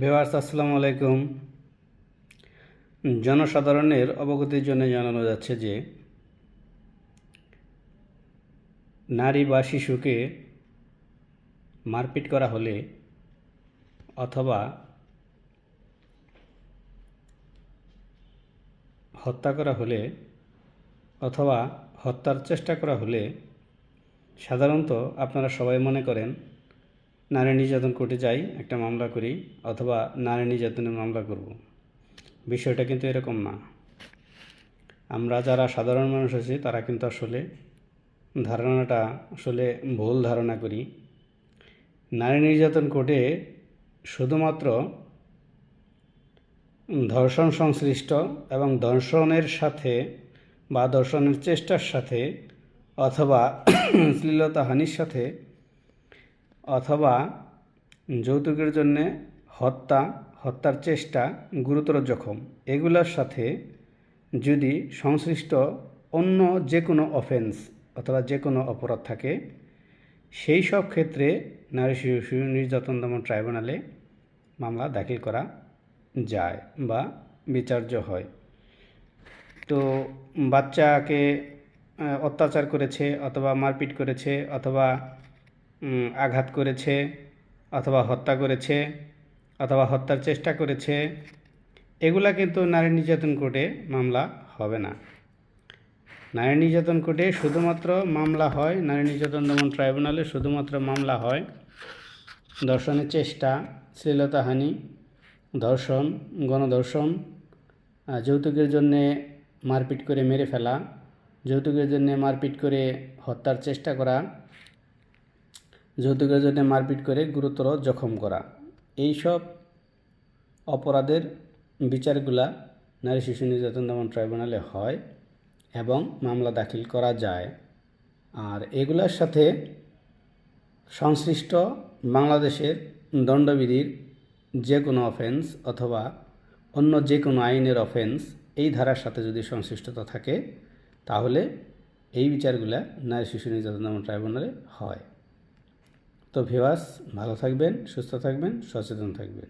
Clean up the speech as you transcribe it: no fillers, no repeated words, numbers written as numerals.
Viewers আসসালামু আলাইকুম। জনসাধারণের অবগতির জন্য জানানো যাচ্ছে যে নারী বা শিশুকে মারপিট করা হলে অথবা হত্যা করা হলে অথবা হত্যার চেষ্টা করা হলে সাধারণত আপনারা সবাই মনে করেন নারী নির্যাতন কোর্টে যাই, একটা মামলা করি অথবা নারী নির্যাতনের মামলা করব। বিষয়টা কিন্তু এরকম না। আমরা যারা সাধারণ মানুষ আছি তারা কিন্তু আসলে ধারণাটা ভুল ধারণা করি। নারী নির্যাতন কোর্টে শুধুমাত্র ধর্ষণ সংশ্লিষ্ট এবং ধর্ষণের সাথে বা ধর্ষণের চেষ্টার সাথে অথবা শ্লীলতাহানির সাথে অথবা যৌতুকের জন্যে হত্যার চেষ্টা, গুরুতর জখম এগুলোর সাথে যদি সংশ্লিষ্ট অন্য যে কোনো অফেন্স অথবা যে কোনো অপরাধ থাকে, সেই সব ক্ষেত্রে নারী শিশু নির্যাতন দমন ট্রাইব্যুনালে মামলা দাখিল করা যায় বা বিচার্য হয়। তো বাচ্চাকে অত্যাচার করেছে অথবা মারপিট করেছে অথবা আঘাত করেছে অথবা হত্যা করেছে অথবা হত্যার চেষ্টা করেছে, এগুলা কিন্তু নারী নির্যাতন কোর্টে মামলা হবে না। নারী নির্যাতন কোর্টে শুধুমাত্র মামলা হয়, নারী নির্যাতন দমন ট্রাইব্যুনালে শুধুমাত্র মামলা হয় ধর্ষণের চেষ্টা, শ্লীলতাহানি, ধর্ষণ, গণধর্ষণ, যৌতুকের জন্যে মারপিট করে মেরে ফেলা, যৌতুকের জন্যে মারপিট করে হত্যার চেষ্টা করা, যৌতুকের জন্য মারপিট করে গুরুতর জখম করা, এইসব অপরাধের বিচারগুলা নারী শিশু নির্যাতন দমন ট্রাইব্যুনালে হয় এবং মামলা দাখিল করা যায়। আর এগুলোর সাথে সংশ্লিষ্ট বাংলাদেশের দণ্ডবিধির যে কোনো অফেন্স অথবা অন্য যে কোনো আইনের অফেন্স এই ধারার সাথে যদি সংশ্লিষ্টতা থাকে, তাহলে এই বিচারগুলা নারী শিশু নির্যাতন দমন ট্রাইব্যুনালে হয়। তো ভিউয়ার্স, ভালো থাকবেন, সুস্থ থাকবেন, সচেতন থাকবেন।